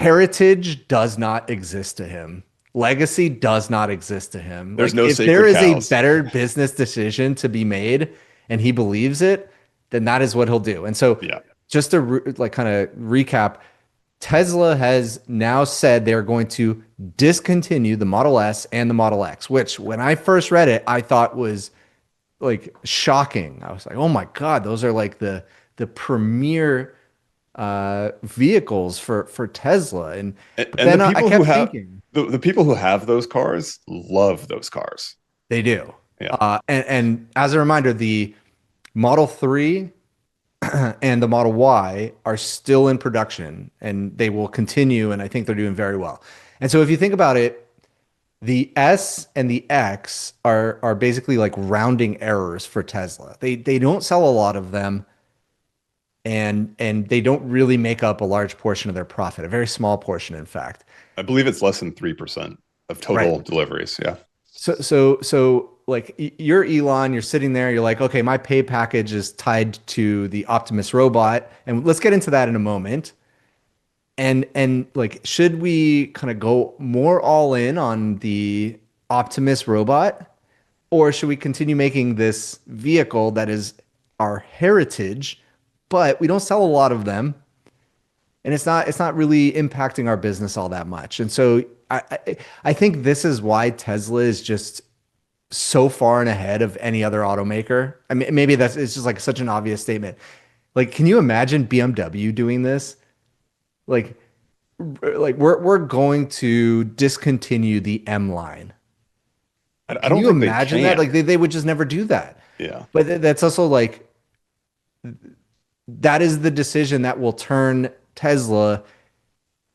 heritage does not exist to him. Legacy does not exist to him. There's Like no if there sacred is a cows. better business decision to be made and he believes it, then that is what he'll do. And so Yeah. just to like kind of recap, Tesla has now said they're going to discontinue the Model S and the Model X, which when I first read it, I thought was like shocking. I was like, "Oh my God, those are like the premier vehicles for Tesla." And but And the then I people who kept have thinking the people who have those cars love those cars. they do. Yeah. And as a reminder, the Model 3 and the Model Y are still in production and they will continue. And I think they're doing very well. And so if you think about it, the S and the X are basically like rounding errors for Tesla. They don't sell a lot of them and they don't really make up a large portion of their profit, a very small portion, in fact. I believe it's less than 3% of Right. total deliveries. Yeah. So like you're Elon, you're sitting there, you're like, okay, my pay package is tied to the Optimus robot, and let's get into that in a moment. And like, should we kind of go more all in on the Optimus robot, or should we continue making this vehicle that is our heritage, but we don't sell a lot of them, and it's not really impacting our business all that much. And so I think this is why Tesla is just so far and ahead of any other automaker. I mean, maybe that's it's just like such an obvious statement. Like, can you imagine BMW doing this? Like, like we're going to discontinue the M line. I Can don't you think they imagine that? can. Like they would just never do that. Yeah. But that's also like that is the decision that will turn Tesla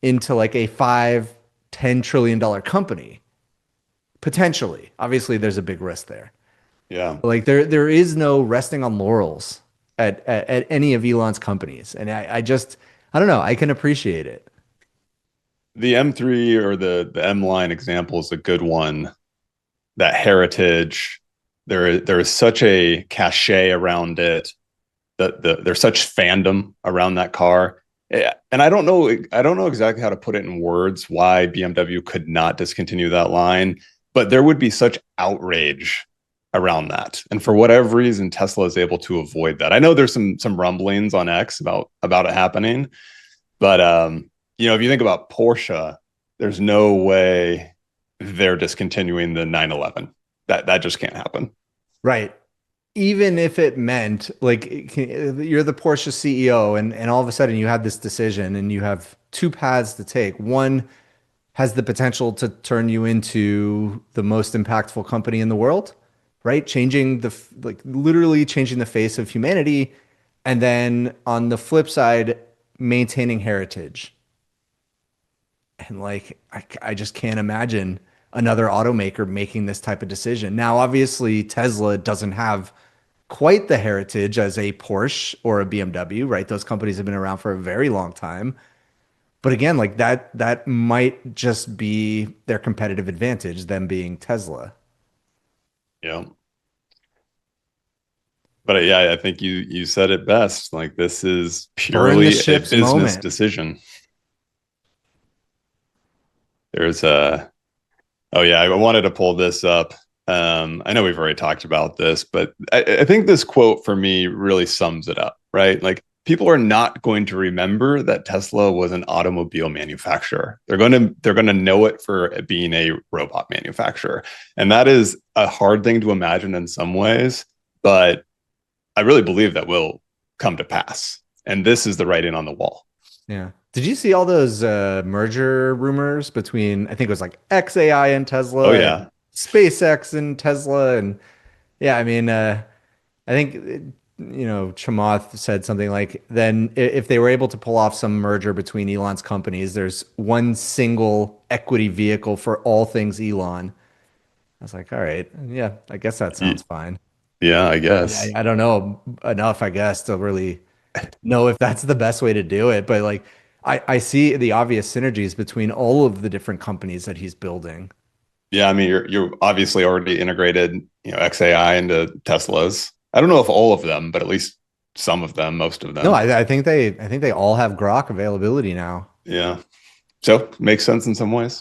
into like a 5-10 trillion dollar company potentially. Obviously, there's a big risk there. Yeah. Like there is no resting on laurels at any of Elon's companies, and I just I don't know. I can appreciate it. The M3 or the M line example is a good one. That heritage, there is such a cachet around it. There's such fandom around that car. And I don't know exactly how to put it in words why BMW could not discontinue that line, but there would be such outrage around that. And for whatever reason, Tesla is able to avoid that. I know there's some rumblings on X about it happening, but if you think about Porsche, there's no way they're discontinuing the 911. That just can't happen. Right. Even if it meant like you're the Porsche CEO and all of a sudden you have this decision and you have two paths to take. One has the potential to turn you into the most impactful company in the world, right? Changing like literally changing the face of humanity. And then on the flip side, maintaining heritage. And like, I just can't imagine another automaker making this type of decision. Now, obviously, Tesla doesn't have quite the heritage as a Porsche or a BMW, right? Those companies have been around for a very long time. But again, like that might just be their competitive advantage, them being Tesla. Yeah. But yeah, I think you said it best. Like this is Burn the purely a ships business moment. decision. There's a Oh yeah, I wanted to pull this up. I know we've already talked about this, but I think this quote for me really sums it up, right? Like people are not going to remember that Tesla was an automobile manufacturer. They're going to know it for being a robot manufacturer. And that is a hard thing to imagine in some ways, but I really believe that will come to pass. And this is the writing on the wall. Yeah. Did you see all those merger rumors between, I think it was like XAI and Oh Tesla and yeah. SpaceX and Tesla? And yeah, I mean, I think, Chamath said something like, then if they were able to pull off some merger between Elon's companies, there's one single equity vehicle for all things Elon. I was like, all right, yeah, I guess that sounds fine. Yeah, I I, guess. I don't know enough, I guess, to really know if that's the best way to do it. But like, I see the obvious synergies between all of the different companies that he's building. Yeah, I mean, you're obviously already integrated, XAI into Teslas. I don't know if all of them, but at least some of them, most of No, them. I think they all have Grok availability now. Yeah. So makes sense in some ways.